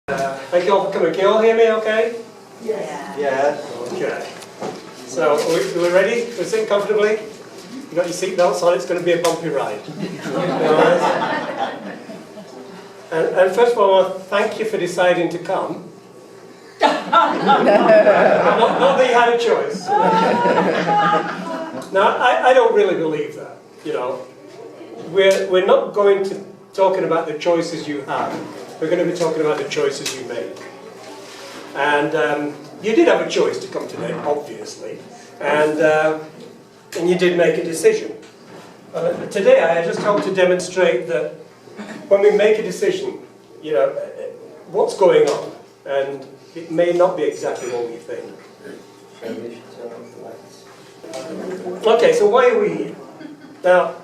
Thank you all for coming. Can you all hear me okay? Yeah. Yeah? Okay. So, are we ready? We're sitting comfortably? You got your seatbelts on, it's going to be a bumpy ride. And first of all, I want to thank you for deciding to come. not that you had a choice. Now, I don't really believe that, you know. We're not going to talking about the choices you have. We're going to be talking about the choices you make. And you did have a choice to come today, obviously. And you did make a decision. Today I just hope to demonstrate that when we make a decision, you know, what's going on. And it may not be exactly what we think. Okay, so why are we here? Now,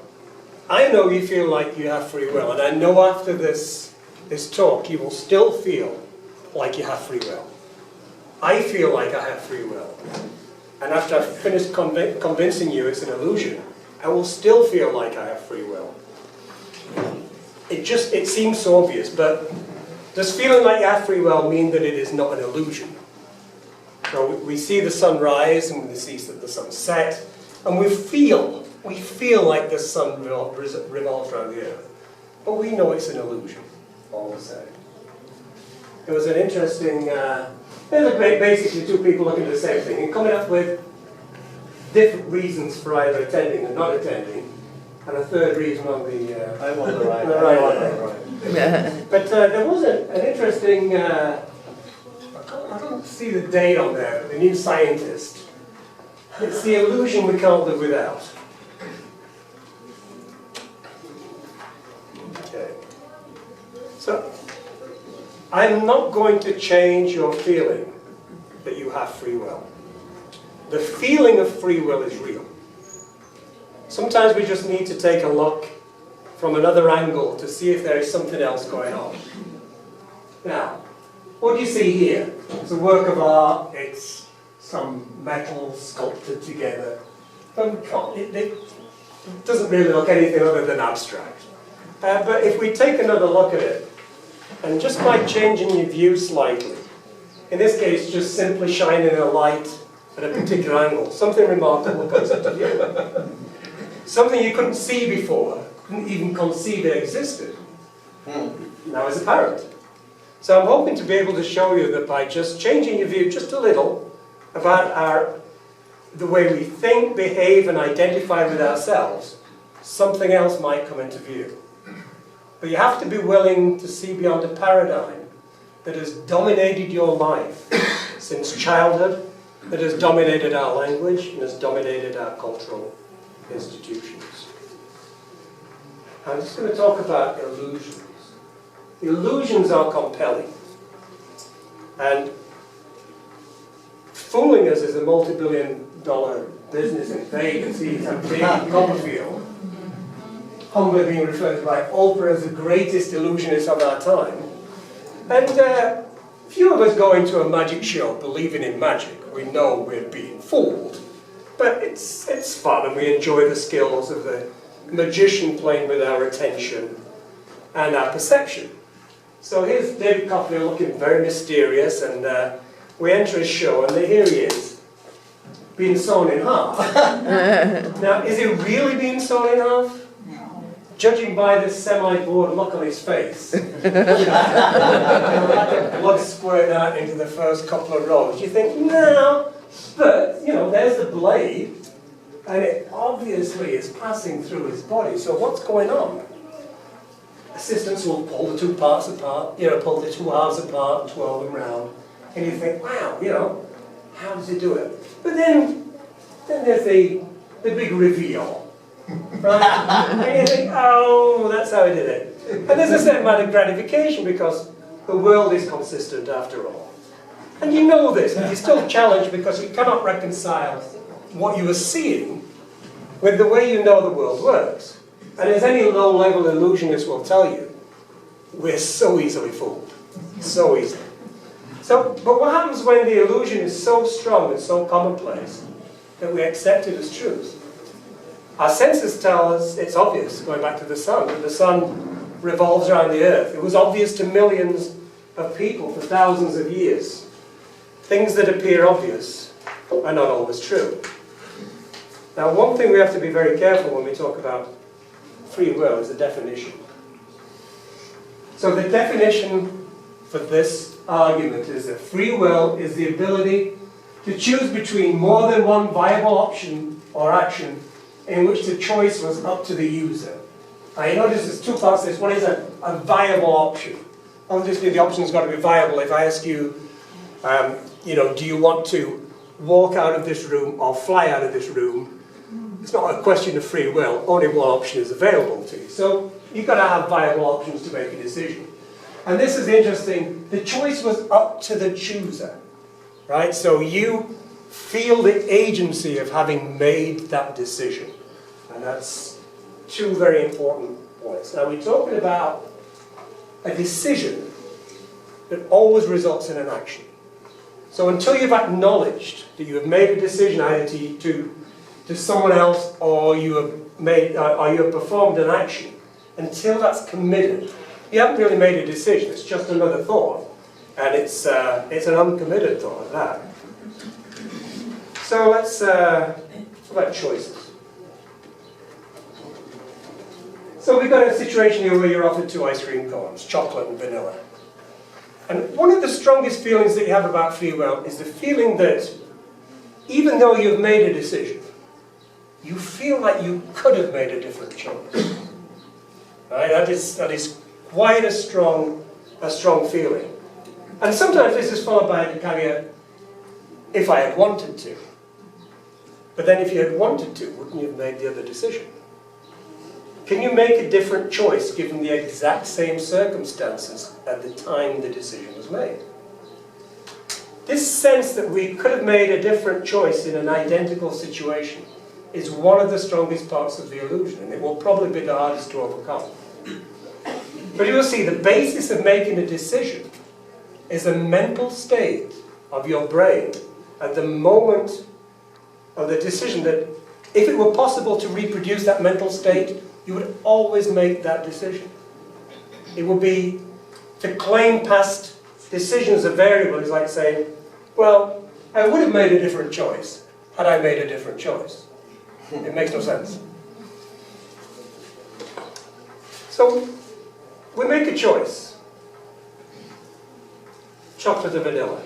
I know you feel like you have free will, and I know after this talk you will still feel like you have free will. I feel like I have free will. And after I've finished convincing you it's an illusion, I will still feel like I have free will. It seems so obvious, but does feeling like you have free will mean that it is not an illusion? So we see the sun rise and we see the sun set, and we feel like the sun revolves around the earth. But we know it's an illusion, all the same. It was an interesting, there's basically two people looking at the same thing and coming up with different reasons for either attending and not attending, and a third reason on the I'm on the right. But there was an interesting, I don't see the date on there, but the New Scientist. It's the illusion we can't live without. Okay. So, I'm not going to change your feeling that you have free will. The feeling of free will is real. Sometimes we just need to take a look from another angle to see if there is something else going on. Now, what do you see here? It's a work of art, it's some metal sculpted together. It doesn't really look anything other than abstract. But if we take another look at it, and just by changing your view slightly, in this case just simply shining a light at a particular angle, something remarkable comes into view. Something you couldn't see before, couldn't even conceive it existed, now is apparent. So I'm hoping to be able to show you that by just changing your view just a little about the way we think, behave and identify with ourselves, something else might come into view. But you have to be willing to see beyond a paradigm that has dominated your life since childhood, that has dominated our language and has dominated our cultural institutions. I'm just going to talk about illusions. Illusions are compelling. And fooling us is a multi-billion-dollar business in Vegas. He's a big Copperfield. Humbly being referred to by Oprah as the greatest illusionist of our time. And few of us go into a magic show believing in magic. We know we're being fooled. But it's fun and we enjoy the skills of the magician playing with our attention and our perception. So here's David Copperfield looking very mysterious, and we enter his show and here he is, being sewn in half. Now, is he really being sewn in half? Judging by this semi-bored look on his face, like the blood squirt out into the first couple of rows, you think, no, but, you know, there's the blade, and it obviously is passing through his body, so what's going on? Assistants will pull the two parts apart, you know, pull the two halves apart and twirl them round, and you think, wow, you know, how does he do it? But then there's the big reveal. Right? And you think, oh, that's how he did it. And there's a certain amount of gratification because the world is consistent after all. And you know this, but you're still challenged because you cannot reconcile what you are seeing with the way you know the world works. And as any low-level illusionist will tell you, we're so easily fooled. So easily. So, but what happens when the illusion is so strong and so commonplace that we accept it as truth? Our senses tell us it's obvious, going back to the sun, that the sun revolves around the earth. It was obvious to millions of people for thousands of years, things that appear obvious are not always true. Now, one thing we have to be very careful when we talk about free will is the definition. So the definition for this argument is that free will is the ability to choose between more than one viable option or action in which the choice was up to the user. Now you notice there's two parts to this. One is a viable option. Obviously the option's got to be viable. If I ask you, do you want to walk out of this room or fly out of this room, it's not a question of free will. Only one option is available to you. So you've got to have viable options to make a decision. And this is interesting. The choice was up to the chooser. Right? So you feel the agency of having made that decision. And that's two very important points. Now we're talking about a decision that always results in an action. So until you've acknowledged that you have made a decision either to someone else or you have performed an action, until that's committed, you haven't really made a decision. It's just another thought. And it's an uncommitted thought at that. So let's talk about choices. So we've got a situation here where you're offered two ice cream cones, chocolate and vanilla. And one of the strongest feelings that you have about free will is the feeling that even though you've made a decision, you feel like you could have made a different choice. Right? That is quite a strong feeling. And sometimes this is followed by the caveat, if I had wanted to. But then if you had wanted to, wouldn't you have made the other decision? Can you make a different choice given the exact same circumstances at the time the decision was made? This sense that we could have made a different choice in an identical situation is one of the strongest parts of the illusion, and it will probably be the hardest to overcome. But you will see the basis of making a decision is a mental state of your brain at the moment of the decision that if it were possible to reproduce that mental state, you would always make that decision. It would be, to claim past decisions a variable is like saying, well, I would have made a different choice had I made a different choice. It makes no sense. So, we make a choice. Chocolate or vanilla.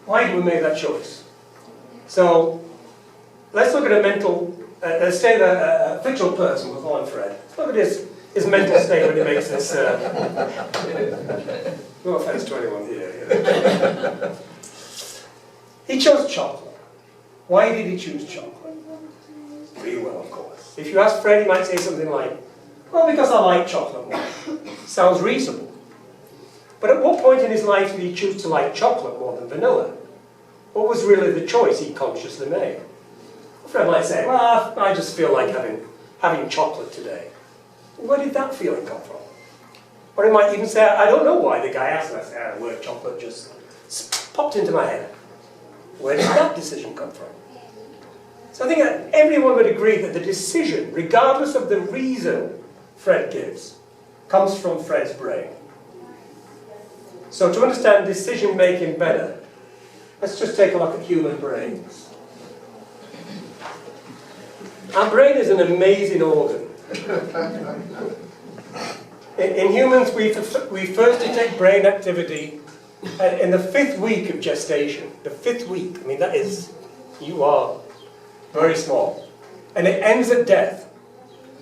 Why do we make that choice? So, let's look at a mental, let's say a fictional person, we'll call him Fred. Look at his mental state when he makes this, no offense to anyone here. He chose chocolate. Why did he choose chocolate? Free will, of course. If you ask Fred, he might say something like, well, because I like chocolate more. Sounds reasonable. But at what point in his life did he choose to like chocolate more than vanilla? What was really the choice he consciously made? Fred might say, well, I just feel like having chocolate today. Where did that feeling come from? Or he might even say, I don't know why the guy asked, and I say, the word chocolate just popped into my head. Where did that decision come from? So I think that everyone would agree that the decision, regardless of the reason Fred gives, comes from Fred's brain. So to understand decision making better, let's just take a look at human brains. Our brain is an amazing organ. In humans, we first detect brain activity in the 5th week of gestation. The 5th week, I mean, that is, you are very small. And it ends at death.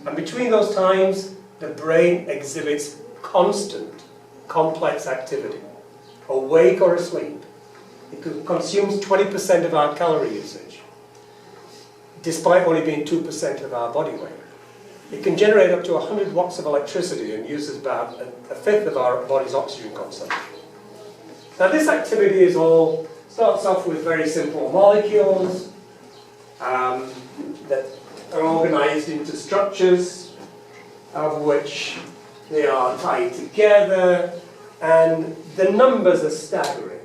And between those times, the brain exhibits constant, complex activity, awake or asleep. It consumes 20% of our calorie usage, despite only being 2% of our body weight. It can generate up to 100 watts of electricity and uses about a fifth of our body's oxygen consumption. Now this activity starts off with very simple molecules that are organized into structures of which they are tied together, and the numbers are staggering.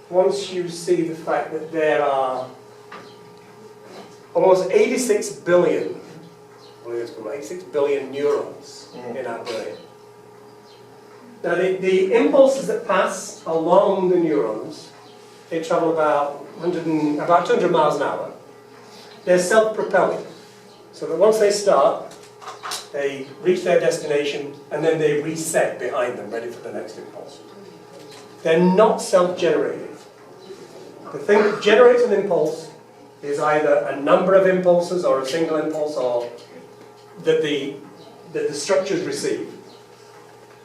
Once you see the fact that there are almost 86 billion neurons in our brain. Now the impulses that pass along the neurons, they travel about 200 miles an hour. They're self-propelling, so that once they start, they reach their destination and then they reset behind them, ready for the next impulse. They're not self-generating. The thing that generates an impulse is either a number of impulses or a single impulse, or that the structures receive.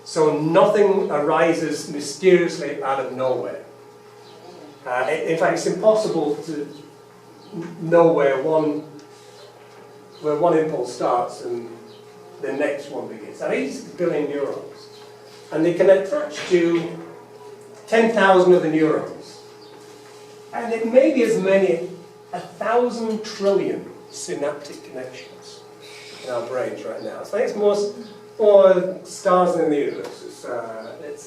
So nothing arises mysteriously out of nowhere. In fact, it's impossible to know where one impulse starts and the next one begins. There are 86 billion neurons, and they can attach to 10,000 of the neurons. And it may be as many 1,000 trillion synaptic connections in our brains right now. So I think it's more stars in the universe.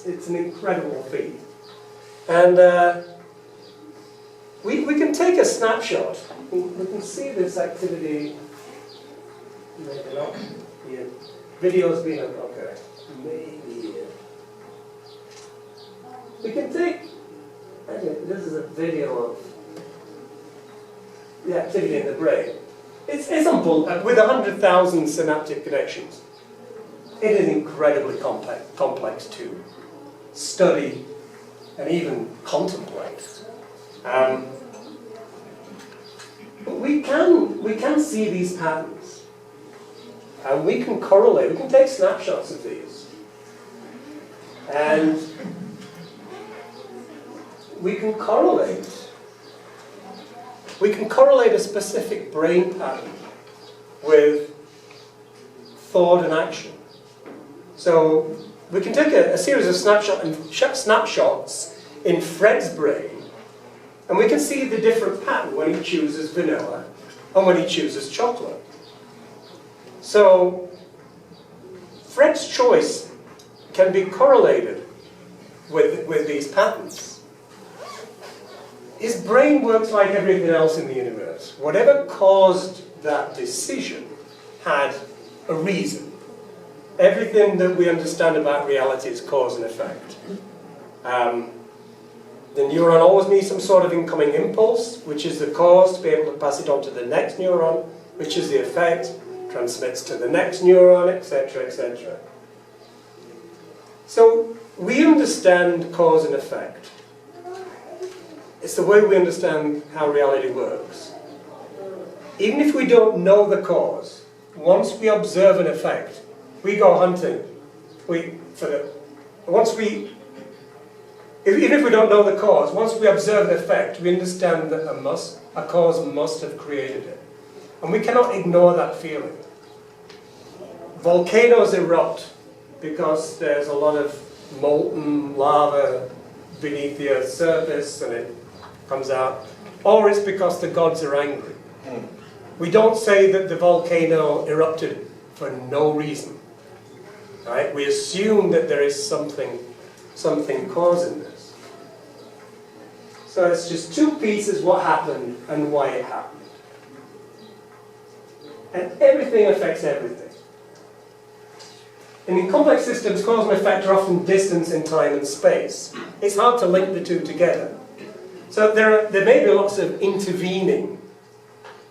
It's an incredible feat. And we can take a snapshot. We can see this activity. Maybe not. The video's been okay. Maybe. We can take. Actually, this is a video of the activity in the brain. It's with 100,000 synaptic connections. It is incredibly complex to study and even contemplate. But we can see these patterns, and we can correlate. We can take snapshots of these, and we can correlate a specific brain pattern with thought and action. So we can take a series of snapshots in Fred's brain, and we can see the different pattern when he chooses vanilla and when he chooses chocolate. So Fred's choice can be correlated with these patterns. His brain works like everything else in the universe. Whatever caused that decision had a reason. Everything that we understand about reality is cause and effect. The neuron always needs some sort of incoming impulse, which is the cause, to be able to pass it on to the next neuron, which is the effect, transmits to the next neuron, etc., etc. So we understand cause and effect. It's the way we understand how reality works. Even if we don't know the cause, once we observe an effect, we go hunting. Even if we don't know the cause, once we observe the effect, we understand that a cause must have created it. And we cannot ignore that feeling. Volcanoes erupt because there's a lot of molten lava beneath the Earth's surface and it comes out. Or it's because the gods are angry. We don't say that the volcano erupted for no reason. Right? We assume that there is something causing this. So it's just two pieces: what happened and why it happened. And everything affects everything. And in complex systems, cause and effect are often distant in time and space. It's hard to link the two together. So there may be lots of intervening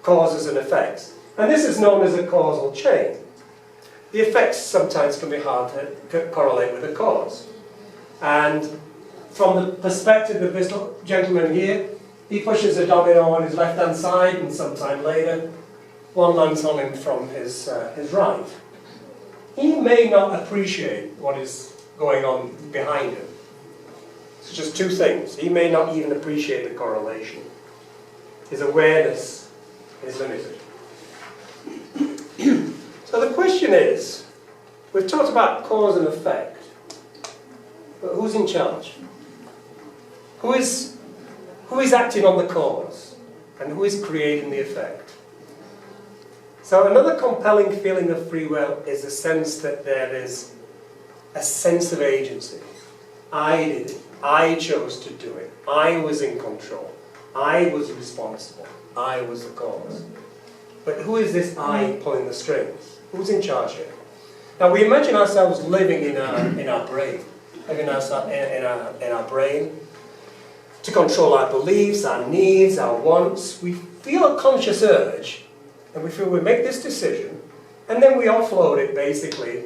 causes and effects. And this is known as a causal chain. The effects sometimes can be hard to correlate with the cause. And from the perspective of this gentleman here, he pushes a domino on his left-hand side, and sometime later, one lands on him from his right. He may not appreciate what is going on behind him. It's just two things. He may not even appreciate the correlation. His awareness is limited. So the question is, we've talked about cause and effect, but who's in charge? Who is acting on the cause, and who is creating the effect? So another compelling feeling of free will is the sense that there is a sense of agency. I did it. I chose to do it. I was in control. I was responsible. I was the cause. But who is this I pulling the strings? Who's in charge here? Now we imagine ourselves living in our brain. in our brain to control our beliefs, our needs, our wants. We feel a conscious urge, and we feel we make this decision, and then we offload it basically.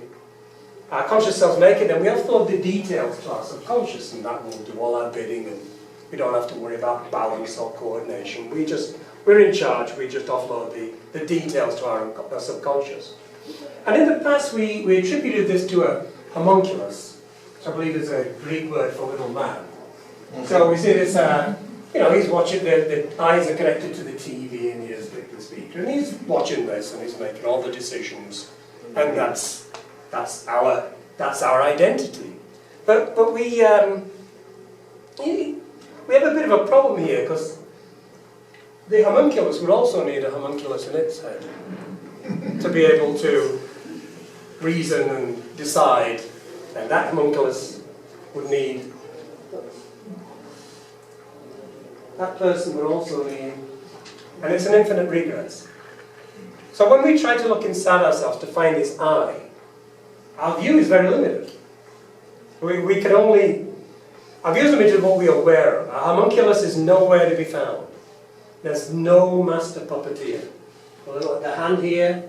Our conscious selves make it, and we offload the details to our subconscious, and that will do all our bidding, and we don't have to worry about balance or coordination. We're in charge, we just offload the details to our subconscious. And in the past, we attributed this to a homunculus, which I believe is a Greek word for little man. So we see this, he's watching, the eyes are connected to the TV and he has the speaker, and he's watching this and he's making all the decisions, and that's our identity. But we have a bit of a problem here, because the homunculus would also need a homunculus in its head to be able to reason and decide, and that homunculus would need, that person would also need, and it's an infinite regress. So when we try to look inside ourselves to find this I, our view is very limited. We can only, our view is limited to what we are aware of. Our homunculus is nowhere to be found. There's no master puppeteer. The hand here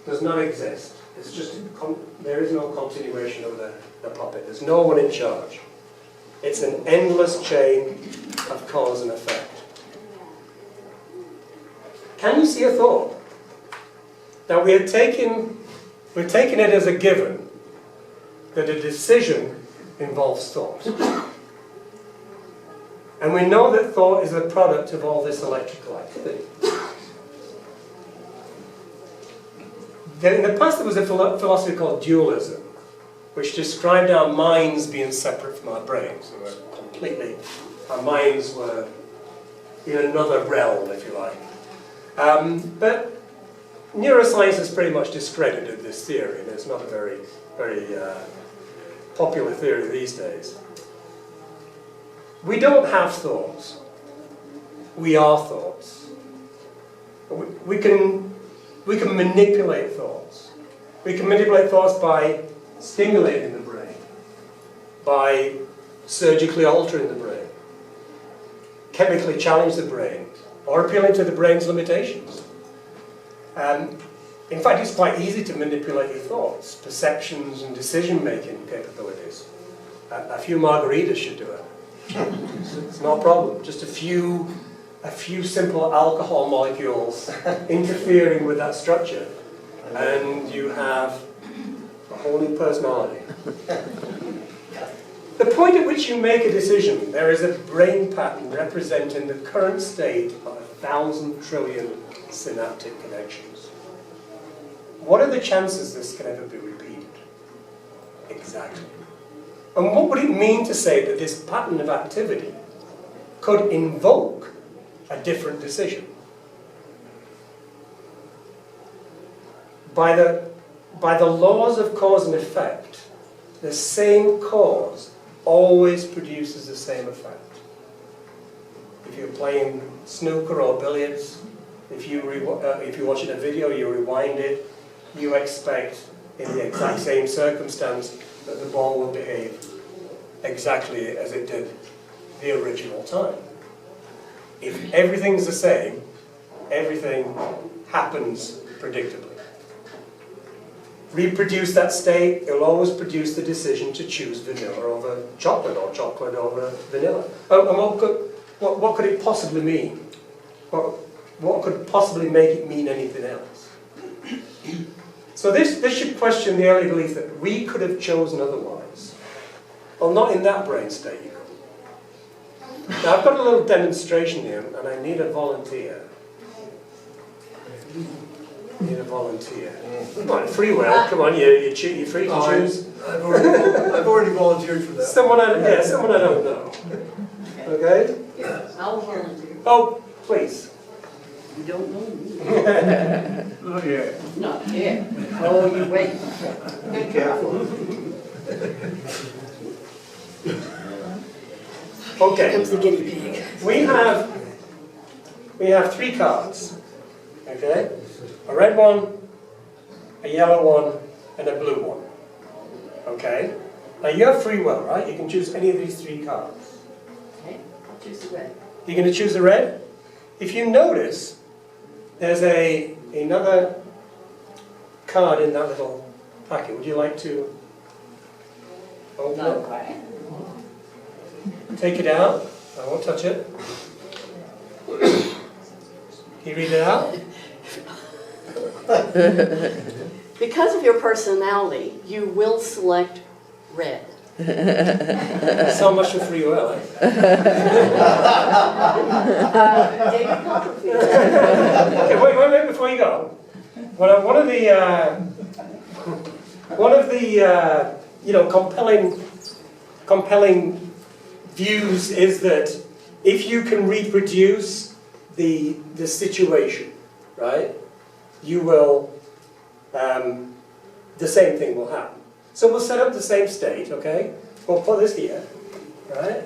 does not exist. It's just, there is no continuation of the puppet. There's no one in charge. It's an endless chain of cause and effect. Can you see a thought? Now we're taking it as a given that a decision involves thought. And we know that thought is the product of all this electrical activity. In the past there was a philosophy called dualism, which described our minds being separate from our brains. Our minds were in another realm, if you like. But neuroscience has pretty much discredited this theory, and it's not a very popular theory these days. We don't have thoughts. We are thoughts. We can manipulate thoughts. We can manipulate thoughts by stimulating the brain, by surgically altering the brain, chemically challenge the brain, or appealing to the brain's limitations. In fact, it's quite easy to manipulate your thoughts, perceptions, and decision-making capabilities. A few margaritas should do it. It's no problem. Just a few simple alcohol molecules interfering with that structure, and you have a whole new personality. The point at which you make a decision, there is a brain pattern representing the current state of 1,000 trillion synaptic connections. What are the chances this can ever be repeated? Exactly. And what would it mean to say that this pattern of activity could invoke a different decision? By the laws of cause and effect, the same cause always produces the same effect. If you're playing snooker or billiards, if you're watching a video, you rewind it, you expect in the exact same circumstance that the ball will behave exactly as it did the original time. If everything's the same, everything happens predictably. Reproduce that state, it'll always produce the decision to choose vanilla over chocolate or chocolate over vanilla. And what could it possibly mean? What could possibly make it mean anything else? So this should question the early belief that we could have chosen otherwise. Well, not in that brain state you could. Now I've got a little demonstration here, and I need a volunteer. Need a volunteer. Come on, free will. Come on, you're free to choose. I've already volunteered for that. Someone I don't know. Okay? Yes, I'll volunteer. Oh, please. You don't know me. Not yet. Not yet. Oh, you wait. Be careful. Okay. Here comes the guinea pig. We have 3 cards. Okay? A red one, a yellow one, and a blue one. Okay? Now you have free will, right? You can choose any of these 3 cards. Okay, I'll choose the red. You're going to choose the red? If you notice, there's another card in that little packet. Would you like to open it? Okay. Take it out. I won't touch it. Can you read it out? Because of your personality, you will select red. So much for free will, eh? David Copperfield. Okay, wait, before you go. One of the compelling views is that if you can reproduce the situation, right, you will, the same thing will happen. So we'll set up the same state, okay? We'll put this here, right?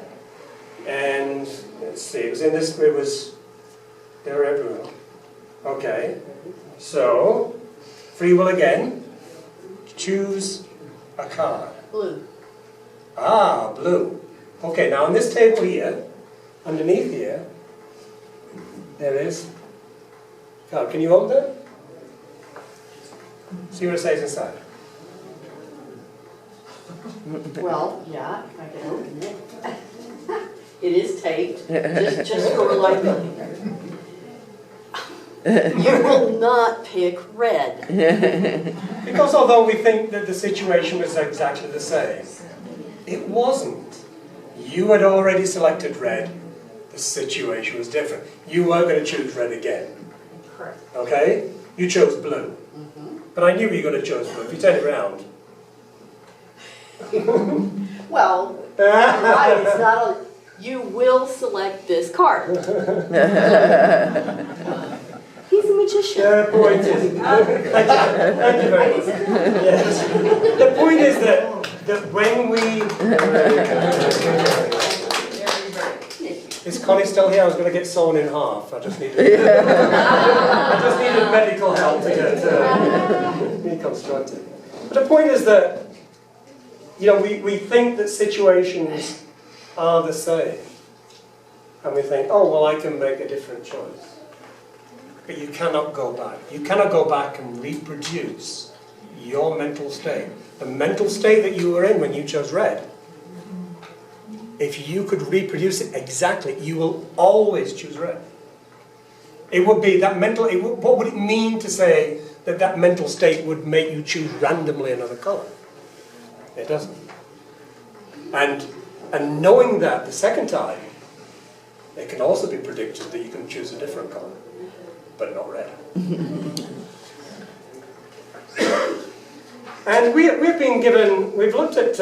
And let's see, it was in this, they were everywhere. Okay, so free will again. Choose a card. Blue. Ah, blue. Okay, now on this table here, underneath here, there is card. Can you open that? See what it says inside. Well, yeah, I can open it. It is taped, just for reliability. You will not pick red. Because although we think that the situation was exactly the same, it wasn't. You had already selected red. The situation was different. You were going to choose red again. Correct. Okay? You chose blue. But I knew you were going to choose blue. If you turn it around. Well, you're right, it's not a, you will select this card. He's a magician. The point is, thank you very much. Yes. The point is that when we, is Connie still here? I was going to get sawn in half. I just needed medical help to get reconstructed. But the point is that, you know, we think that situations are the same. And we think, oh, well, I can make a different choice. But you cannot go back. You cannot go back and reproduce your mental state. The mental state that you were in when you chose red. If you could reproduce it exactly, you will always choose red. It would be that mental, what would it mean to say that that mental state would make you choose randomly another colour? It doesn't. And knowing that the second time, it can also be predicted that you can choose a different colour, but not red. And we've been given, we've looked at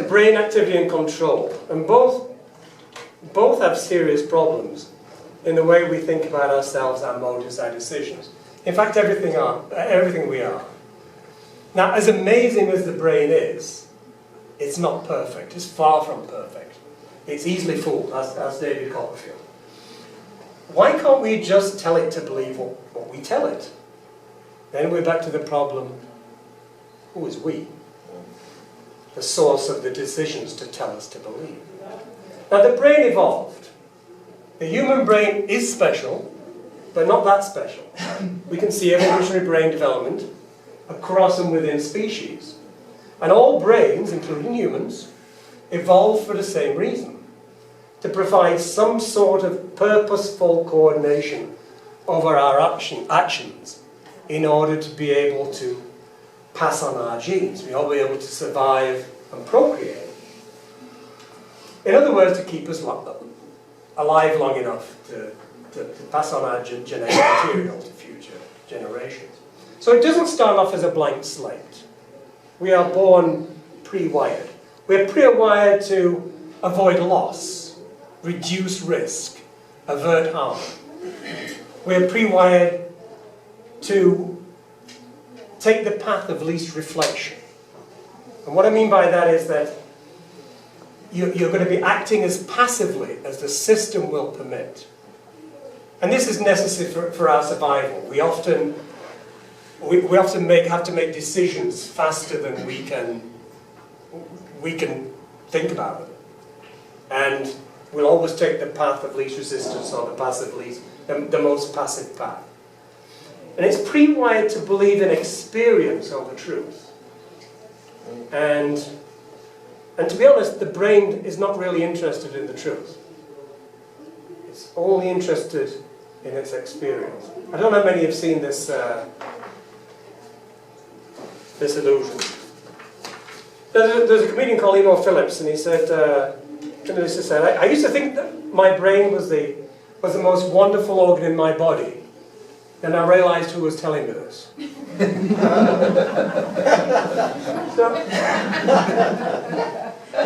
brain activity and control, and both have serious problems in the way we think about ourselves, our motives, our decisions. In fact, everything we are. Now, as amazing as the brain is, it's not perfect. It's far from perfect. It's easily fooled, as David Copperfield. Why can't we just tell it to believe what we tell it? Then we're back to the problem, who is we? The source of the decisions to tell us to believe. Now, the brain evolved. The human brain is special, but not that special. We can see evolutionary brain development across and within species. And all brains, including humans, evolved for the same reason. To provide some sort of purposeful coordination over our actions in order to be able to pass on our genes. We ought to be able to survive and procreate. In other words, to keep us alive long enough to pass on our genetic material to future generations. So it doesn't start off as a blank slate. We are born pre-wired. We're pre-wired to avoid loss, reduce risk, avert harm. We're pre-wired to take the path of least reflection. And what I mean by that is that you're going to be acting as passively as the system will permit. And this is necessary for our survival. We often we often have to make decisions faster than we can think about them. And we'll always take the path of least resistance or the most passive path. And it's pre-wired to believe in experience over truth. And to be honest, the brain is not really interested in the truth. It's only interested in its experience. I don't know how many have seen this this illusion. There's a comedian called Emo Phillips, and he said, I used to think that my brain was the most wonderful organ in my body. Then I realized who was telling me this. So,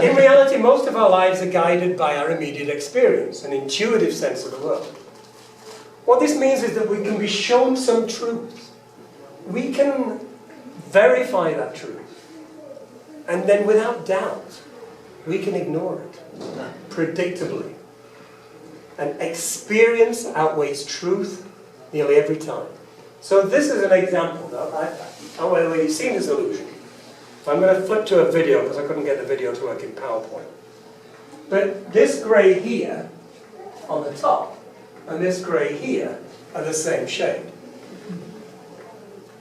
in reality, most of our lives are guided by our immediate experience, an intuitive sense of the world. What this means is that we can be shown some truth. We can verify that truth. And then without doubt, we can ignore it, predictably. And experience outweighs truth nearly every time. So this is an example. Well, you've seen this illusion. I'm going to flip to a video because I couldn't get the video to work in PowerPoint. But this grey here on the top and this grey here are the same shade.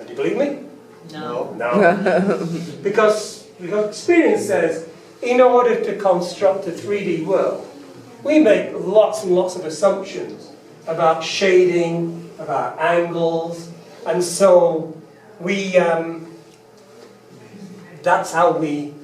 Do you believe me? No. No. Because experience says, in order to construct a 3D world, we make lots and lots of assumptions about shading, about angles, and so that's how we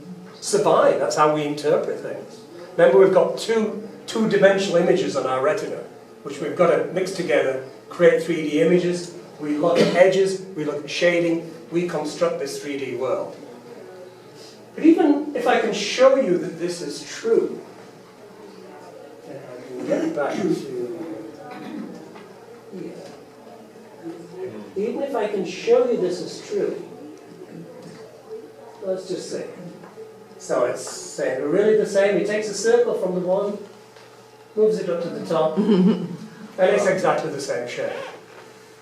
survive, that's how we interpret things. Remember, we've got two-dimensional images on our retina, which we've got to mix together, create 3D images. We look at edges, we look at shading, we construct this 3D world. But even if I can show you that this is true, and I can get back to here. Even if I can show you this is true, let's just say. So it's saying we're really the same. He takes a circle from the one, moves it up to the top, and it's exactly the same shape.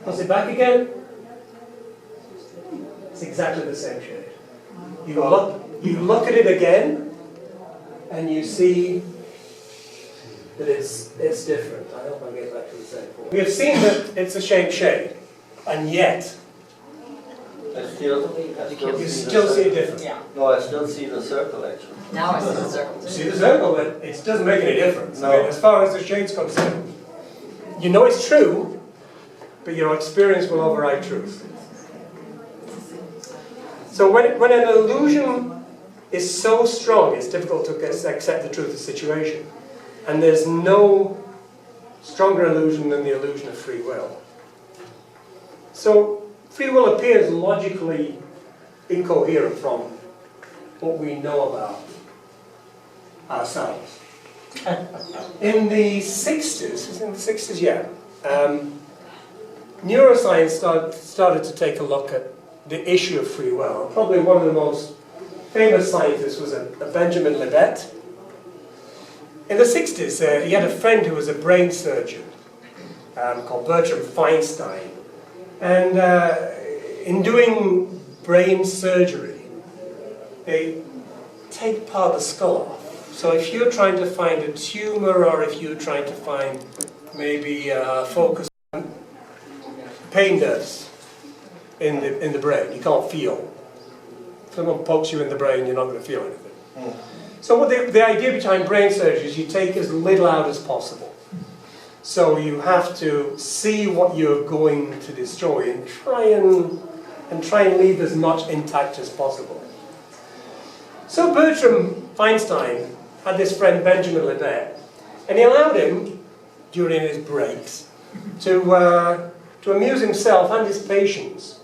Puts it back again, it's exactly the same shape. You look at it again, and you see that it's different. I hope I get back to the same point. We have seen that it's the same shade, and yet You still see a difference. Yeah. No, I still see the circle actually. Now I see the circle. You see the circle, but it doesn't make any difference. No. I mean, as far as the shade's concerned. You know it's true, but your experience will override truth. So when an illusion is so strong, it's difficult to accept the truth of the situation. And there's no stronger illusion than the illusion of free will. So free will appears logically incoherent from what we know about ourselves. In the 60s, yeah, neuroscience started to take a look at the issue of free will. Probably one of the most famous scientists was a Benjamin Libet. In the 60s, he had a friend who was a brain surgeon called Bertram Feinstein. And in doing brain surgery, they take part of the skull off. So if you're trying to find a tumor, or if you're trying to find maybe focus on pain nerves in the brain, you can't feel. If someone pokes you in the brain, you're not going to feel anything. So what the idea behind brain surgery is you take as little out as possible. So you have to see what you're going to destroy and try and leave as much intact as possible. So Bertram Feinstein had this friend Benjamin Libet, and he allowed him, during his breaks, to amuse himself and his patients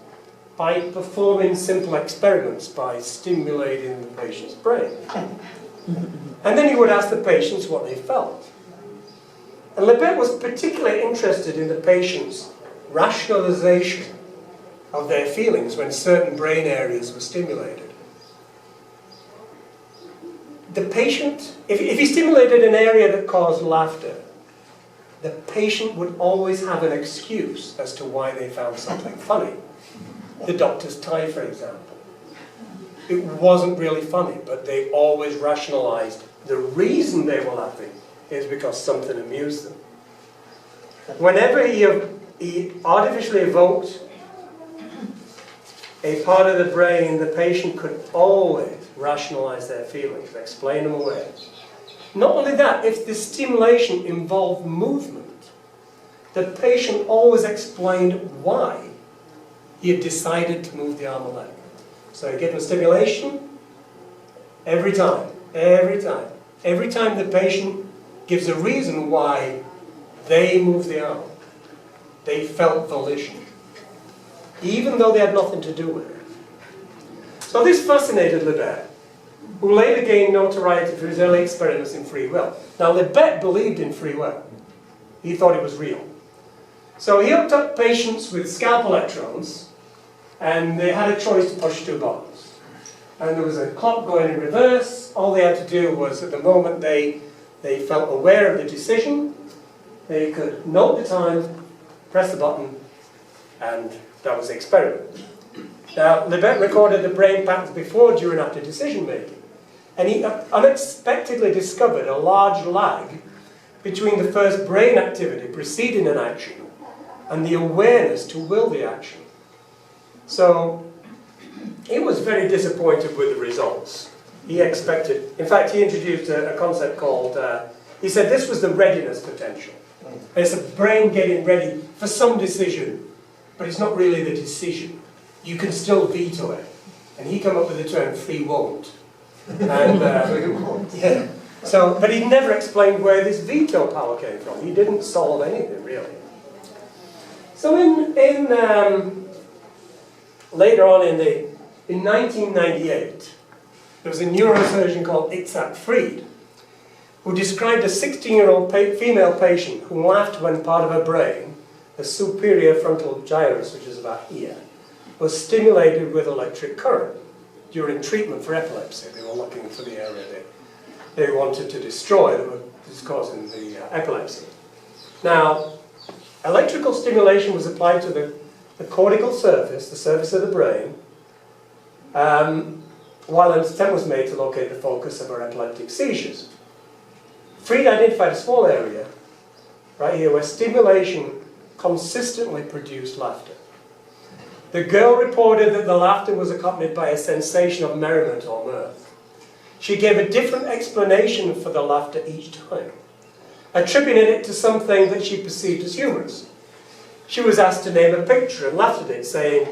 by performing simple experiments, by stimulating the patient's brain. And then he would ask the patients what they felt. And Libet was particularly interested in the patient's rationalization of their feelings when certain brain areas were stimulated. The patient, if he stimulated an area that caused laughter, the patient would always have an excuse as to why they found something funny. the doctor's tie, for example. It wasn't really funny, but they always rationalized the reason they were laughing is because something amused them. Whenever he artificially evoked a part of the brain, the patient could always rationalize their feelings, explain them away. Not only that, if the stimulation involved movement, the patient always explained why he had decided to move the arm or leg. So you give them stimulation every time. Every time the patient gives a reason why they move the arm, they felt volition, even though they had nothing to do with it. So this fascinated Rylett, who later gained notoriety for his early experiments in free will. Now Rylett believed in free will. He thought it was real. So he hooked up patients with scalp electrodes, and they had a choice to push two buttons. And there was a clock going in reverse. All they had to do was, at the moment they felt aware of the decision, they could note the time, press the button, and that was the experiment. Now, Rylett recorded the brain patterns before, during, and after decision making. And he unexpectedly discovered a large lag between the first brain activity preceding an action and the awareness to will the action. So, he was very disappointed with the results. He expected, in fact, he introduced a concept called, he said this was the readiness potential. It's the brain getting ready for some decision, but it's not really the decision. You can still veto it. And he came up with the term free won't. And, yeah. So, but he never explained where this veto power came from. He didn't solve anything, really. So later on in 1998, there was a neurosurgeon called Itzhak Fried who described a 16-year-old female patient who laughed when part of her brain, the superior frontal gyrus, which is about here, was stimulated with electric current during treatment for epilepsy. They were looking for the area they wanted to destroy that was causing the epilepsy. Now, electrical stimulation was applied to the cortical surface, the surface of the brain, while an attempt was made to locate the focus of her epileptic seizures. Fried identified a small area, right here, where stimulation consistently produced laughter. The girl reported that the laughter was accompanied by a sensation of merriment or mirth. She gave a different explanation for the laughter each time, attributing it to something that she perceived as humorous. She was asked to name a picture and laughed at it, saying,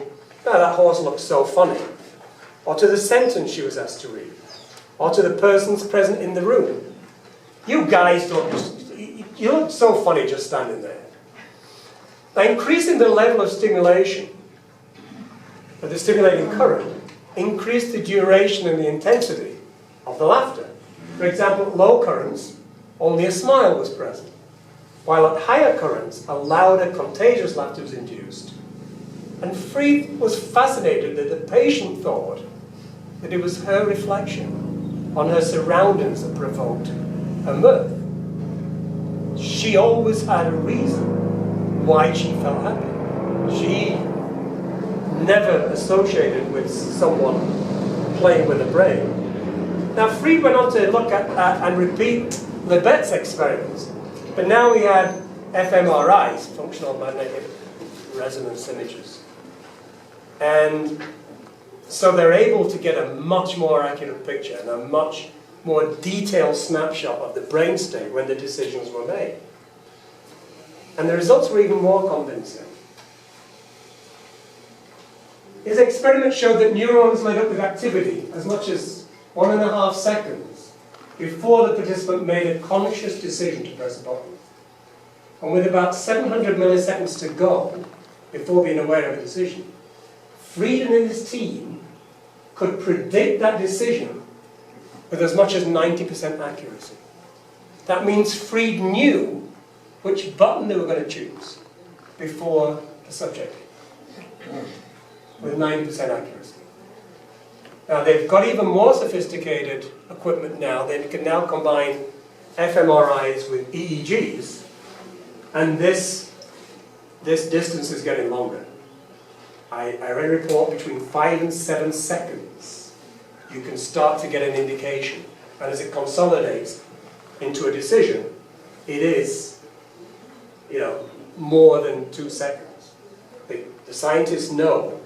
"Oh, that horse looks so funny," or to the sentence she was asked to read, or to the persons present in the room. "You guys you look so funny just standing there." Now, increasing the level of stimulation, of the stimulating current, increased the duration and the intensity of the laughter. For example, at low currents, only a smile was present, while at higher currents, a louder, contagious laughter was induced. And Fried was fascinated that the patient thought that it was her reflection on her surroundings that provoked her mirth. She always had a reason why she felt happy. She never associated with someone playing with the brain. Now, Fried went on to look at and repeat Rylett's experiments, but now he had fMRIs, functional magnetic resonance images. And so they're able to get a much more accurate picture and a much more detailed snapshot of the brain state when the decisions were made. And the results were even more convincing. His experiment showed that neurons lit up with activity as much as 1.5 seconds before the participant made a conscious decision to press a button. And with about 700 milliseconds to go before being aware of a decision, Fried and his team could predict that decision with as much as 90% accuracy. That means Fried knew which button they were going to choose before the subject did, with 90% accuracy. Now, they've got even more sophisticated equipment now. They can now combine fMRIs with EEGs, and this distance is getting longer. I read a report between 5 and 7 seconds, you can start to get an indication. And as it consolidates into a decision, it is, more than 2 seconds. The scientists know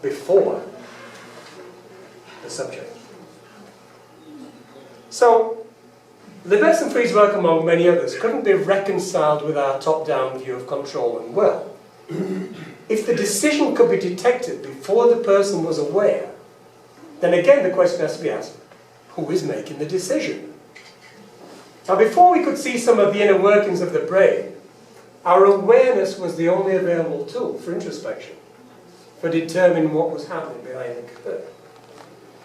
before the subject. So, Rylett and Free's work, among many others, couldn't be reconciled with our top-down view of control and will. If the decision could be detected before the person was aware, then again the question has to be asked, who is making the decision? Now, before we could see some of the inner workings of the brain, our awareness was the only available tool for introspection, for determining what was happening behind the curtain.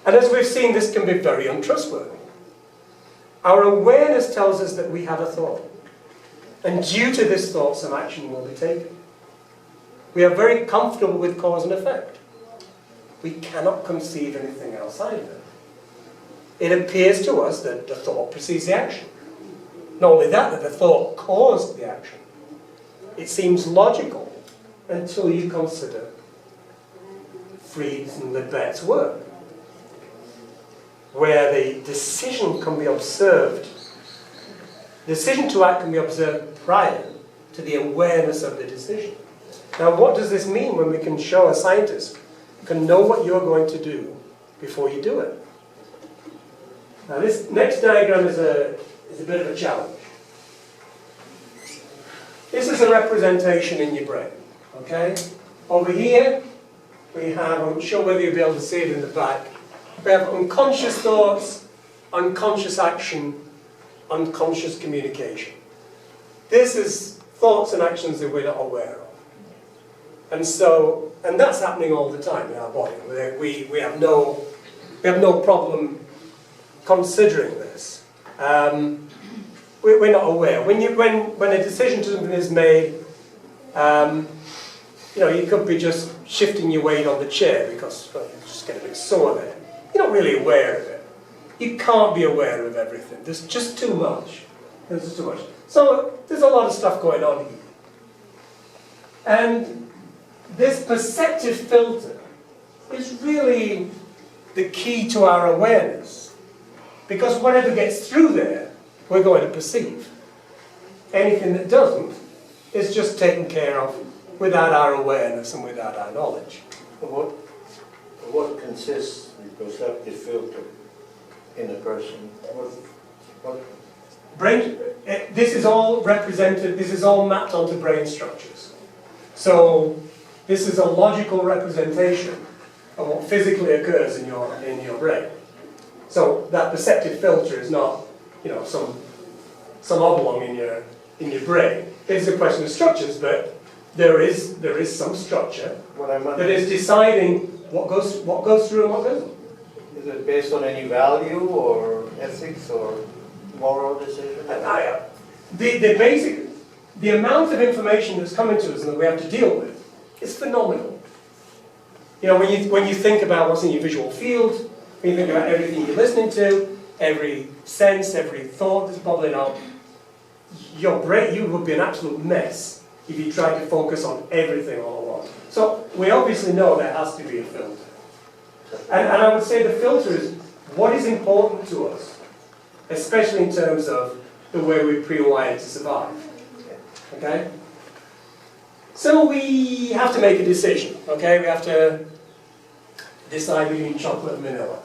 And as we've seen, this can be very untrustworthy. Our awareness tells us that we have a thought, and due to this thought, some action will be taken. We are very comfortable with cause and effect. We cannot conceive anything outside of it. It appears to us that the thought precedes the action. Not only that the thought caused the action. It seems logical until you consider Freed's and Rylett's work, where the decision can be observed, the decision to act can be observed prior to the awareness of the decision. Now, what does this mean when we can show a scientist can know what you're going to do before you do it? Now, this next diagram is a bit of a challenge. This is a representation in your brain, okay? Over here, we have, I'm not sure whether you'll be able to see it in the back, we have unconscious thoughts, unconscious action, unconscious communication. This is thoughts and actions that we're not aware of. And that's happening all the time in our body. We have no problem considering this. We're not aware. When a decision to something is made, you could be just shifting your weight on the chair because you just get a bit sore there. You're not really aware of it. You can't be aware of everything. There's just too much. There's just too much. So there's a lot of stuff going on here. And this perceptive filter is really the key to our awareness. Because whatever gets through there, we're going to perceive. Anything that doesn't is just taken care of without our awareness and without our knowledge. What consists the perceptive filter in a person? Brain, this is all represented, this is all mapped onto brain structures. So this is a logical representation of what physically occurs in your brain. So that perceptive filter is not, some oblong in your brain. It's a question of structures, but there is some structure that is deciding what goes through and what doesn't. Is it based on any value or ethics or moral decision? The amount of information that's coming to us and that we have to deal with is phenomenal. When you think about what's in your visual field, when you think about everything you're listening to, every sense, every thought that's bubbling up, your brain, you would be an absolute mess if you tried to focus on everything all at once. So we obviously know there has to be a filter. And I would say the filter is what is important to us, especially in terms of the way we're pre-wired to survive. Okay? So we have to make a decision, okay? We have to decide between chocolate and vanilla.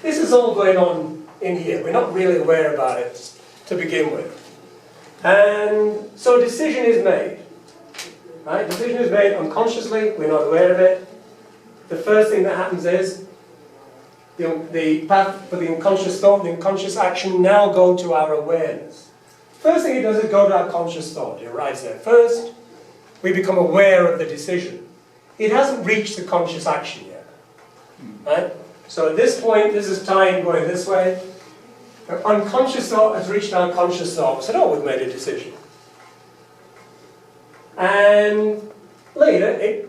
This is all going on in here. We're not really aware about it to begin with. And so a decision is made. Right? Decision is made unconsciously, we're not aware of it. The first thing that happens is the path for the unconscious thought and the unconscious action now go to our awareness. First thing it does is go to our conscious thought. It arrives there first. We become aware of the decision. It hasn't reached the conscious action yet. Right? So at this point, this is time going this way. Our unconscious thought has reached our conscious thought. We said, oh, we've made a decision. And later,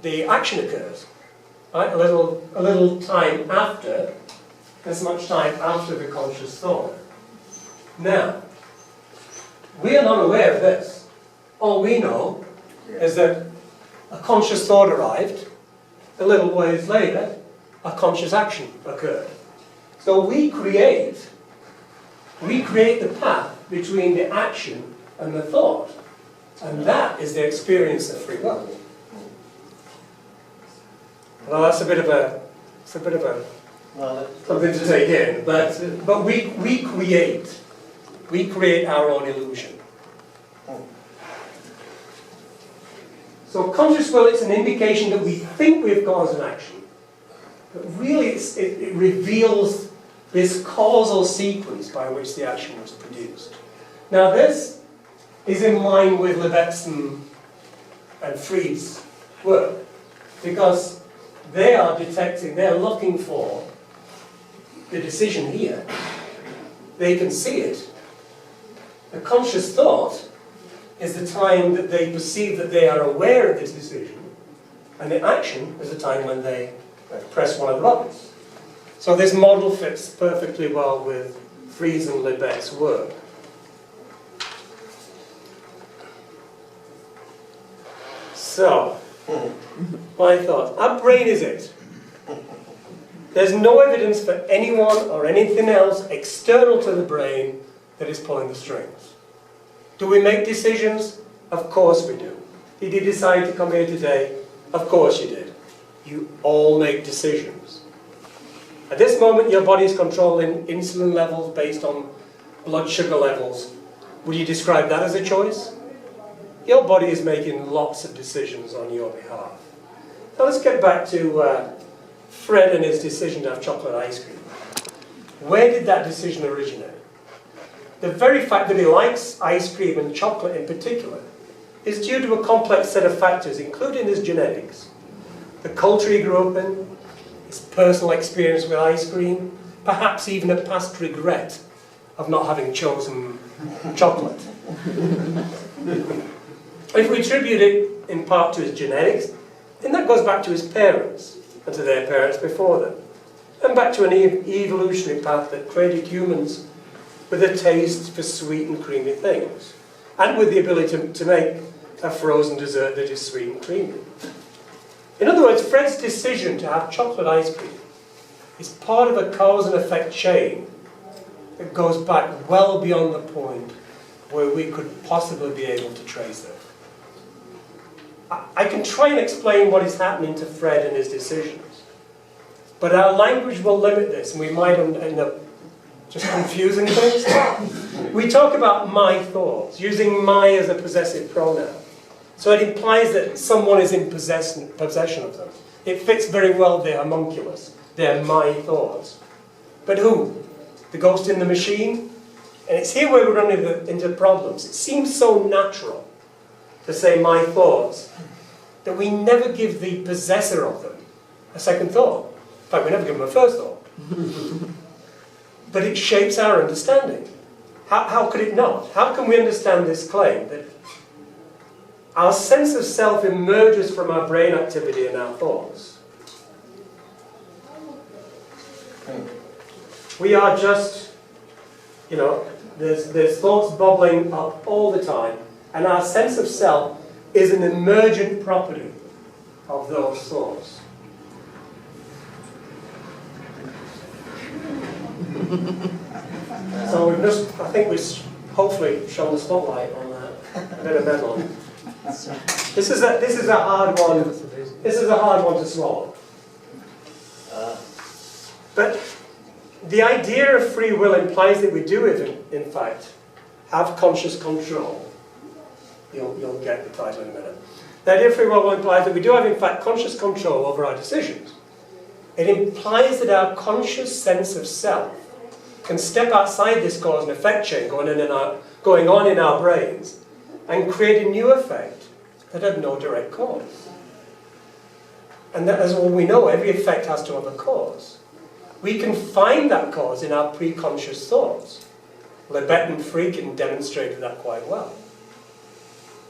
the action occurs. Right? A little time after, as much time after the conscious thought. Now, we are not aware of this. All we know is that a conscious thought arrived, a little ways later, a conscious action occurred. So we create the path between the action and the thought. And that is the experience of free will. Well, that's a bit of a Well, something to take in, but we create our own illusion. So conscious will, it's an indication that we think we've caused an action, but really it reveals this causal sequence by which the action was produced. Now this is in line with Rylett and Freed's work, because they are detecting, they're looking for the decision here. They can see it. The conscious thought is the time that they perceive that they are aware of this decision, and the action is the time when they press one of the buttons. So this model fits perfectly well with Freed's and Rylett's work. So, my thought, our brain is it. There's no evidence for anyone or anything else external to the brain that is pulling the strings. Do we make decisions? Of course we do. Did you decide to come here today? Of course you did. You all make decisions. At this moment your body is controlling insulin levels based on blood sugar levels. Would you describe that as a choice? Your body is making lots of decisions on your behalf. Now let's get back to Fred and his decision to have chocolate ice cream. Where did that decision originate? The very fact that he likes ice cream and chocolate in particular is due to a complex set of factors, including his genetics, the culture he grew up in, his personal experience with ice cream, perhaps even a past regret of not having chosen chocolate. If we attribute it in part to his genetics, then that goes back to his parents and to their parents before them, and back to an evolutionary path that created humans with a taste for sweet and creamy things, and with the ability to make a frozen dessert that is sweet and creamy. In other words, Fred's decision to have chocolate ice cream is part of a cause and effect chain that goes back well beyond the point where we could possibly be able to trace it. I can try and explain what is happening to Fred and his decisions, but our language will limit this, and we might end up just confusing things. We talk about my thoughts, using my as a possessive pronoun. So it implies that someone is in possession of them. It fits very well the homunculus. They're my thoughts. But who? The ghost in the machine? And it's here where we run into problems. It seems so natural to say my thoughts that we never give the possessor of them a second thought. In fact, we never give them a first thought. But it shapes our understanding. How could it not? How can we understand this claim that our sense of self emerges from our brain activity and our thoughts? We are just, there's thoughts bubbling up all the time, and our sense of self is an emergent property of those thoughts. So we've just, I think we've hopefully shone the spotlight on that bit of metal. This is a hard one. This is a hard one to swallow. But the idea of free will implies that we do, in fact, have conscious control. You'll get the title in a minute. The idea of free will implies that we do have, in fact, conscious control over our decisions. It implies that our conscious sense of self can step outside this cause and effect chain going on in our brains and create a new effect that had no direct cause. And that, as all we know, every effect has to have a cause. We can find that cause in our preconscious thoughts. Rylett and Freed demonstrated that quite well.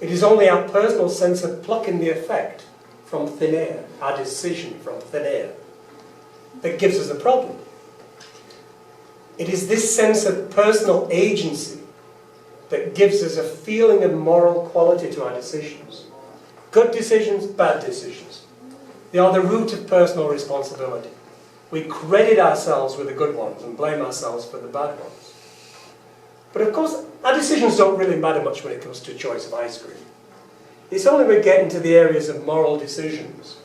It is only our personal sense of plucking the effect from thin air, our decision from thin air, that gives us a problem. It is this sense of personal agency that gives us a feeling of moral quality to our decisions. Good decisions, bad decisions. They are the root of personal responsibility. We credit ourselves with the good ones and blame ourselves for the bad ones. But of course, our decisions don't really matter much when it comes to choice of ice cream. It's only when we get into the areas of moral decisions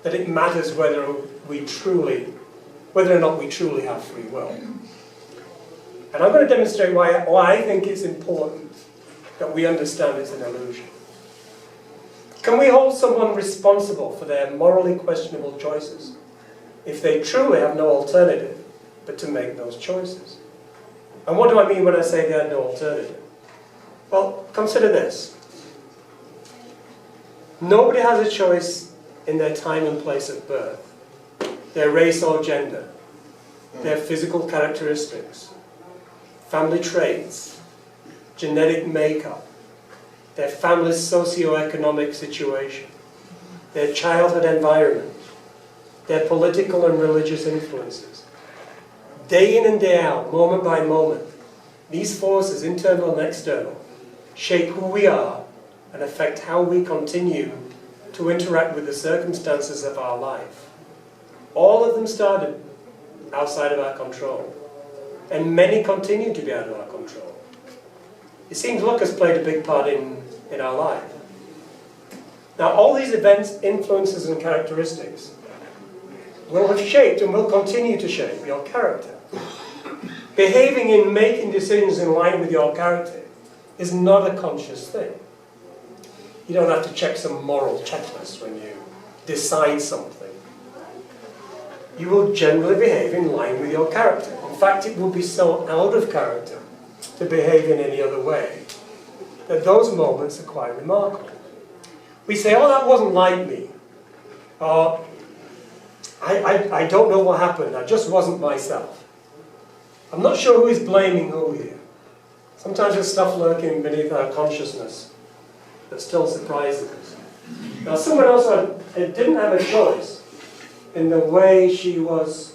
that it matters whether or not we truly have free will. And I'm going to demonstrate why I think it's important that we understand it's an illusion. Can we hold someone responsible for their morally questionable choices if they truly have no alternative but to make those choices? And what do I mean when I say they have no alternative? Well, consider this. Nobody has a choice in their time and place of birth, their race or gender, their physical characteristics, family traits, genetic makeup, their family's socio-economic situation, their childhood environment, their political and religious influences. Day in and day out, moment by moment, these forces, internal and external, shape who we are and affect how we continue to interact with the circumstances of our life. All of them started outside of our control, and many continue to be out of our control. It seems luck has played a big part in our life. Now, all these events, influences, and characteristics will have shaped and will continue to shape your character. Behaving and making decisions in line with your character is not a conscious thing. You don't have to check some moral checklist when you decide something. You will generally behave in line with your character. In fact, it will be so out of character to behave in any other way that those moments are quite remarkable. We say, oh, that wasn't like me. Or, I don't know what happened, I just wasn't myself. I'm not sure who is blaming who here. Sometimes there's stuff lurking beneath our consciousness that still surprises us. Now, someone else didn't have a choice in the way she was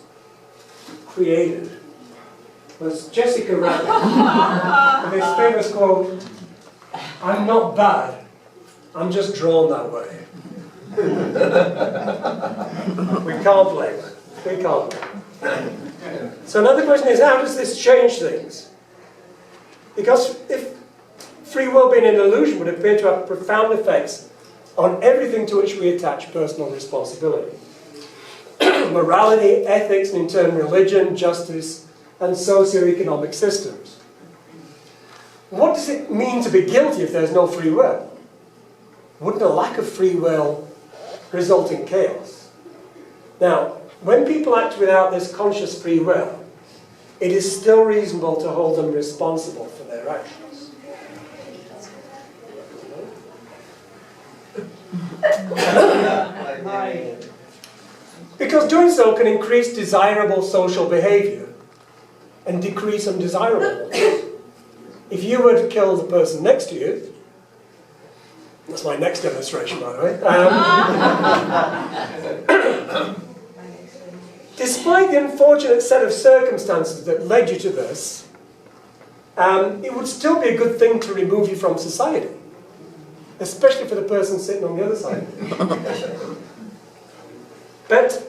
created was Jessica Rabbit. With his famous quote, "I'm not bad, I'm just drawn that way." We can't blame her. We can't blame her. So another question is, how does this change things? Because if free will being an illusion would appear to have profound effects on everything to which we attach personal responsibility. Morality, ethics, and in turn religion, justice, and socio-economic systems. What does it mean to be guilty if there's no free will? Wouldn't a lack of free will result in chaos? Now, when people act without this conscious free will, it is still reasonable to hold them responsible for their actions. Because doing so can increase desirable social behavior and decrease undesirable ones. If you were to kill the person next to you, that's my next demonstration, by the way. Despite the unfortunate set of circumstances that led you to this, it would still be a good thing to remove you from society, especially for the person sitting on the other side. But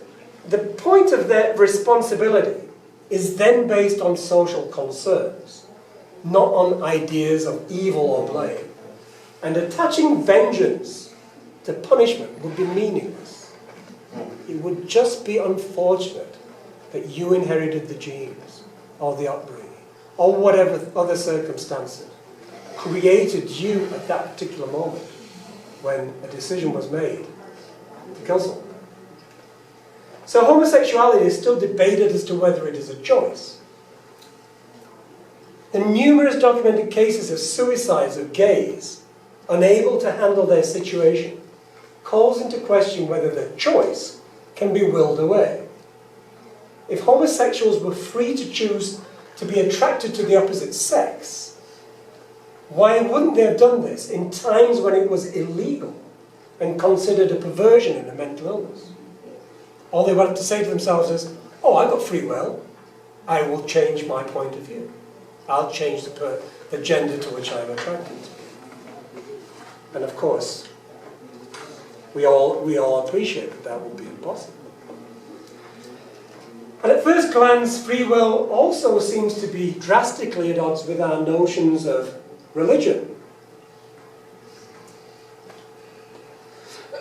the point of their responsibility is then based on social concerns, not on ideas of evil or blame. And attaching vengeance to punishment would be meaningless. It would just be unfortunate that you inherited the genes, or the upbringing, or whatever other circumstances created you at that particular moment when a decision was made to kill someone. So homosexuality is still debated as to whether it is a choice. The numerous documented cases of suicides of gays unable to handle their situation calls into question whether their choice can be willed away. If homosexuals were free to choose to be attracted to the opposite sex, why wouldn't they have done this in times when it was illegal and considered a perversion and a mental illness? All they would have to say to themselves is, oh, I've got free will, I will change my point of view. I'll change the gender to which I'm attracted to. And of course, We all appreciate that that will be impossible. And at first glance, free will also seems to be drastically at odds with our notions of religion.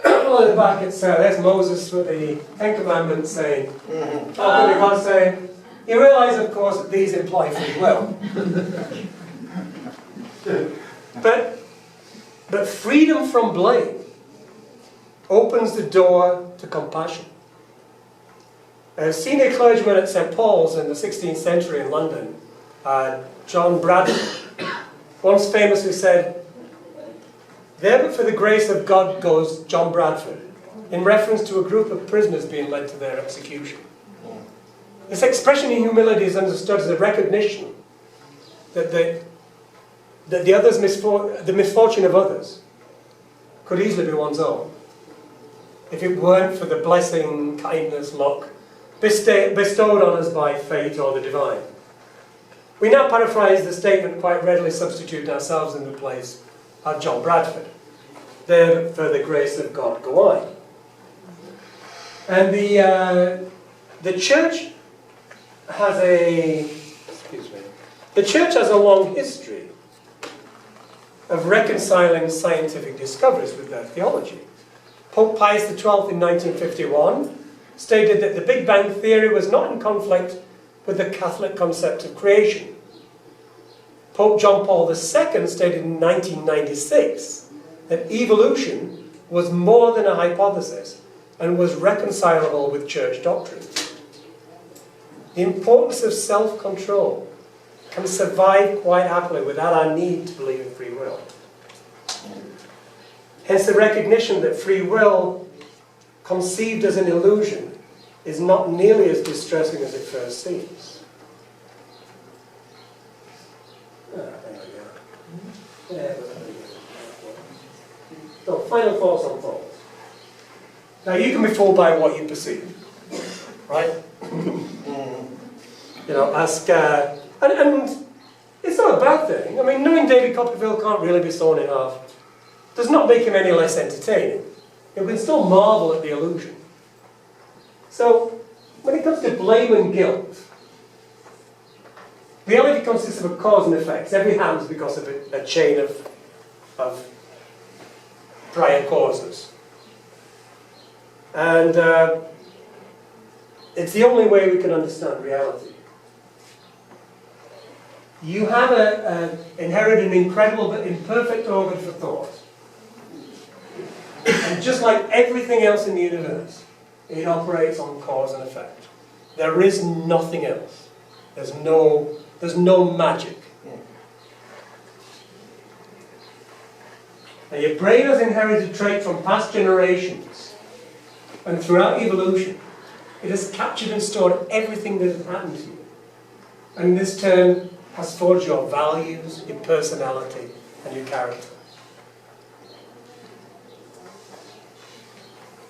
Well, at the back there's Moses with the Ten Commandments saying, God saying, you realise, of course, that these imply free will. But freedom from blame opens the door to compassion. A senior clergyman at St. Paul's in the 16th century in London, John Bradford, once famously said, "There but for the grace of God goes John Bradford," in reference to a group of prisoners being led to their execution. This expression of humility is understood as a recognition that the misfortune of others could easily be one's own, if it weren't for the blessing, kindness, luck bestowed on us by fate or the divine. We now paraphrase the statement, quite readily substitute ourselves in the place of John Bradford. There, for the grace of God, go I. And the church has a long history of reconciling scientific discoveries with their theology. Pope Pius XII in 1951 stated that the Big Bang Theory was not in conflict with the Catholic concept of creation. Pope John Paul II stated in 1996 that evolution was more than a hypothesis and was reconcilable with church doctrine. The importance of self-control can survive quite happily without our need to believe in free will. Hence the recognition that free will, conceived as an illusion, is not nearly as distressing as it first seems. So, final thoughts on thoughts. Now, you can be fooled by what you perceive, right? You know, ask, and it's not a bad thing. I mean, knowing David Copperfield can't really be sawn in half does not make him any less entertaining. We can still marvel at the illusion. So, when it comes to blame and guilt, reality consists of a cause and effect. Every harm's because of a chain of prior causes. And it's the only way we can understand reality. You have inherited an incredible but imperfect organ for thought. And just like everything else in the universe, it operates on cause and effect. There is nothing else. There's no magic. Now, your brain has inherited traits from past generations, and throughout evolution, it has captured and stored everything that has happened to you. And in this turn, has forged your values, your personality, and your character.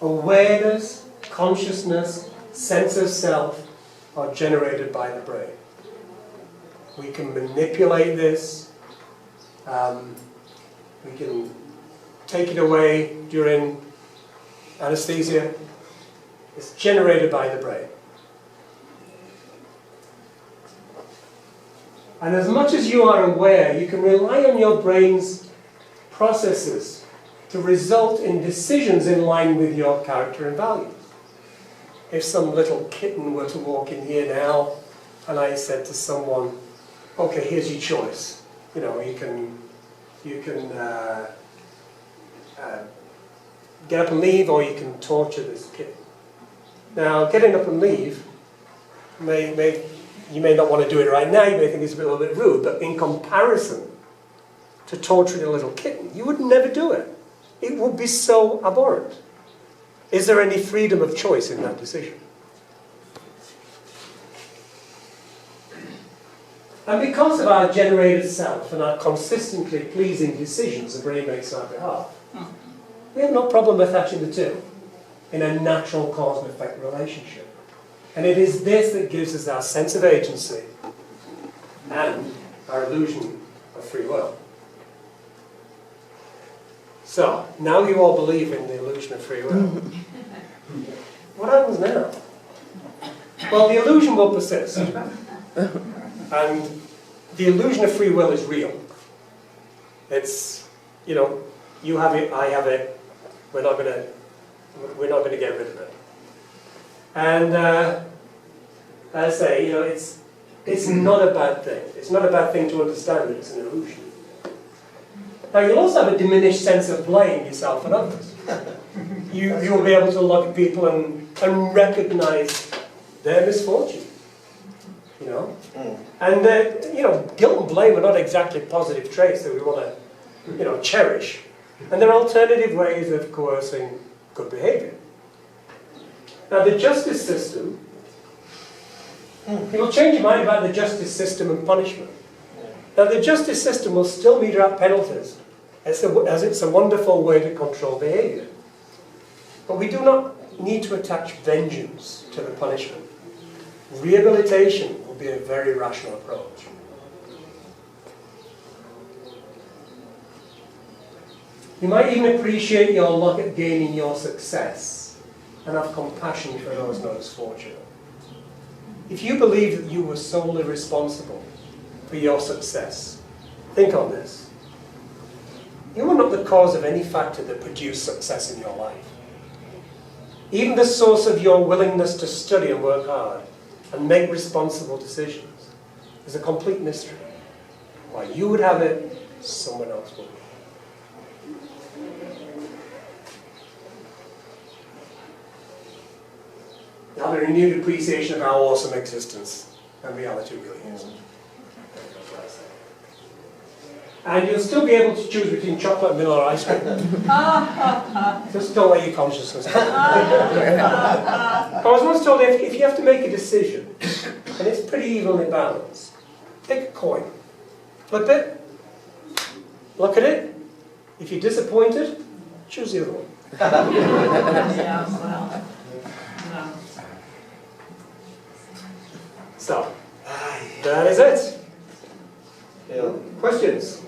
Awareness, consciousness, sense of self are generated by the brain. We can manipulate this. We can take it away during anesthesia. It's generated by the brain. And as much as you are aware, you can rely on your brain's processes to result in decisions in line with your character and values. If some little kitten were to walk in here now, and I said to someone, okay, here's your choice. You know, you can get up and leave, or you can torture this kitten. Now, getting up and leave, you may not want to do it right now, you may think it's a little bit rude, but in comparison to torturing a little kitten, you would never do it. It would be so abhorrent. Is there any freedom of choice in that decision? And because of our generated self and our consistently pleasing decisions the brain makes on our behalf, we have no problem attaching the two in a natural cause and effect relationship. And it is this that gives us our sense of agency and our illusion of free will. So, now you all believe in the illusion of free will. What happens now? Well, the illusion will persist. And the illusion of free will is real. It's, you know, you have it, I have it, we're not going to get rid of it. And as I say, you know, it's not a bad thing. It's not a bad thing to understand that it's an illusion. Now, you'll also have a diminished sense of blame yourself and others. You'll be able to look at people and recognize their misfortune. You know? And, you know, guilt and blame are not exactly positive traits that we want to, you know, cherish. And there are alternative ways of coercing good behavior. Now, the justice system, you'll change your mind about the justice system and punishment. Now, the justice system will still meter out penalties as it's a wonderful way to control behavior. But we do not need to attach vengeance to the punishment. Rehabilitation will be a very rational approach. You might even appreciate your luck at gaining your success and have compassion for those not fortunate. If you believe that you were solely responsible for your success, think on this. You are not the cause of any factor that produced success in your life. Even the source of your willingness to study and work hard and make responsible decisions is a complete mystery. Why you would have it, someone else would. You have a renewed appreciation of how awesome existence and reality really is. And you'll still be able to choose between chocolate, vanilla, or ice cream. Just don't let your consciousness go. I was once told if you have to make a decision, and it's pretty evenly balanced, take a coin, flip it, look at it. If you're disappointed, choose the other one. Yeah, well, no. So, that is it. Yeah. Questions?